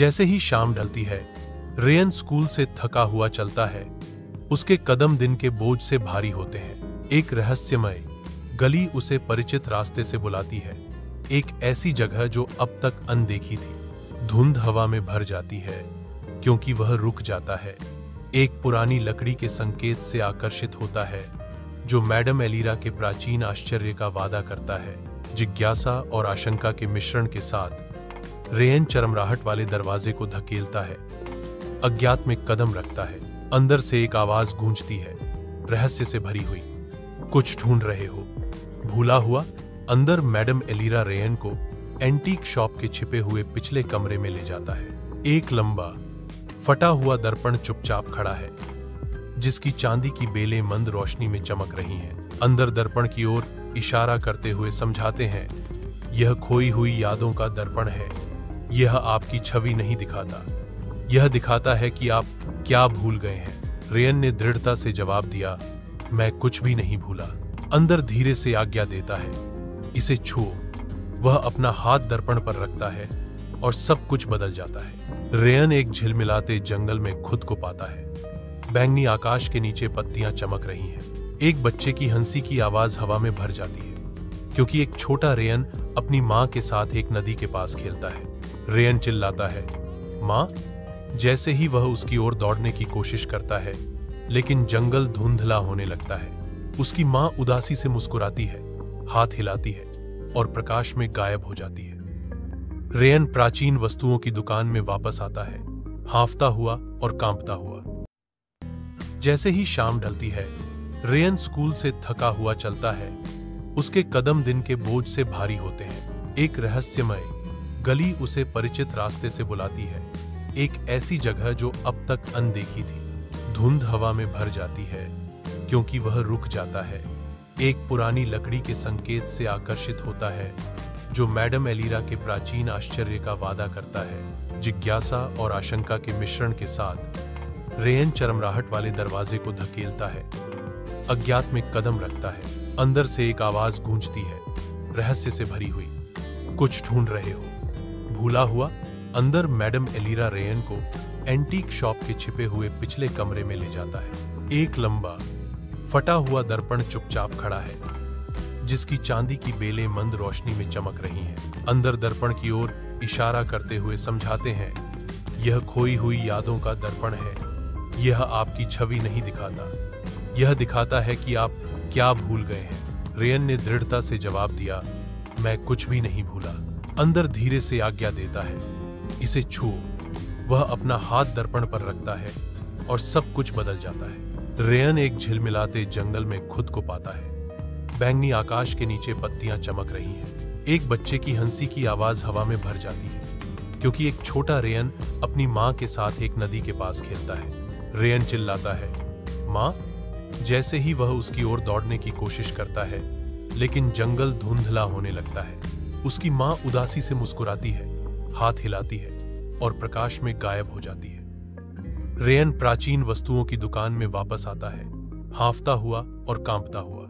जैसे ही शाम ढलती है, रेयन स्कूल से थका हुआ चलता है। उसके कदम दिन के बोझ से भारी होते हैं। एक रहस्यमय गली उसे परिचित रास्ते से बुलाती है, एक ऐसी जगह जो अब तक अनदेखी थी। धुंध हवा में भर जाती है क्योंकि वह रुक जाता है। एक पुरानी लकड़ी के संकेत से आकर्षित होता है जो मैडम एलिरा के प्राचीन आश्चर्य का वादा करता है। जिज्ञासा और आशंका के मिश्रण के साथ रेयन चरमराहट वाले दरवाजे को धकेलता है, अज्ञात में कदम रखता है। अंदर से एक आवाज गूंजती है, रहस्य से भरी हुई। कुछ ढूंढ रहे हो? भूला हुआ? अंदर मैडम एलिरा रेयन को एंटीक शॉप के छिपे हुए पिछले कमरे में ले जाता है। एक लंबा फटा हुआ दर्पण चुपचाप खड़ा है, जिसकी चांदी की बेलें मंद रोशनी में चमक रही हैं। अंदर दर्पण की ओर इशारा करते हुए समझाते हैं, यह खोई हुई यादों का दर्पण है। यह आपकी छवि नहीं दिखाता, यह दिखाता है कि आप क्या भूल गए हैं। रेयन ने दृढ़ता से जवाब दिया, मैं कुछ भी नहीं भूला। अंदर धीरे से आज्ञा देता है, इसे छुओ। वह अपना हाथ दर्पण पर रखता है और सब कुछ बदल जाता है। रेयन एक झिलमिलाते जंगल में खुद को पाता है। बैंगनी आकाश के नीचे पत्तियां चमक रही हैं। एक बच्चे की हंसी की आवाज हवा में भर जाती है, क्योंकि एक छोटा रेयन अपनी मां के साथ एक नदी के पास खेलता है। रेयन चिल्लाता है, मां। जैसे ही वह उसकी ओर दौड़ने की कोशिश करता है, लेकिन जंगल धुंधला होने लगता है। उसकी मां उदासी से मुस्कुराती है, हाथ हिलाती है और प्रकाश में गायब हो जाती है। रेयन प्राचीन वस्तुओं की दुकान में वापस आता है, हांफता हुआ और कांपता हुआ। जैसे ही शाम ढलती है, रेयन स्कूल से थका हुआ चलता है। उसके कदम दिन के बोझ से भारी होते हैं। एक रहस्यमय गली उसे परिचित रास्ते से बुलाती है, एक ऐसी जगह जो अब तक अनदेखी थी। धुंध हवा में भर जाती है क्योंकि वह रुक जाता है। एक पुरानी लकड़ी के संकेत से आकर्षित होता है जो मैडम एलिरा के प्राचीन आश्चर्य का वादा करता है। जिज्ञासा और आशंका के मिश्रण के साथ रेयन चरमराहट वाले दरवाजे को धकेलता है, अज्ञात में कदम रखता है। अंदर से एक आवाज गूंजती है, रहस्य से भरी हुई। कुछ ढूंढ रहे हो? भूला हुआ? अंदर मैडम एलिरा रेयन को एंटीक शॉप के छिपे हुए पिछले कमरे में ले जाता है। एक लंबा फटा हुआ दर्पण चुपचाप खड़ा है, जिसकी चांदी की बेलें मंद रोशनी में चमक रही हैं। अंदर दर्पण की ओर इशारा करते हुए समझाते हैं, यह खोई हुई यादों का दर्पण है। यह आपकी छवि नहीं दिखाता, यह दिखाता है कि आप क्या भूल गए हैं। रेयन ने दृढ़ता से जवाब दिया, मैं कुछ भी नहीं भूला। अंदर धीरे से आज्ञा देता है, इसे छुओ। वह अपना हाथ दर्पण पर रखता है और सब कुछ बदल जाता है। रेयन एक झिलमिलाते जंगल में खुद को पाता है। बैंगनी आकाश के नीचे पत्तियां चमक रही हैं। एक बच्चे की हंसी की आवाज हवा में भर जाती है, क्योंकि एक छोटा रेयन अपनी मां के साथ एक नदी के पास खेलता है। रेयन चिल्लाता है, मां। जैसे ही वह उसकी ओर दौड़ने की कोशिश करता है, लेकिन जंगल धुंधला होने लगता है। उसकी मां उदासी से मुस्कुराती है, हाथ हिलाती है और प्रकाश में गायब हो जाती है। रेयन प्राचीन वस्तुओं की दुकान में वापस आता है, हांफता हुआ और कांपता हुआ।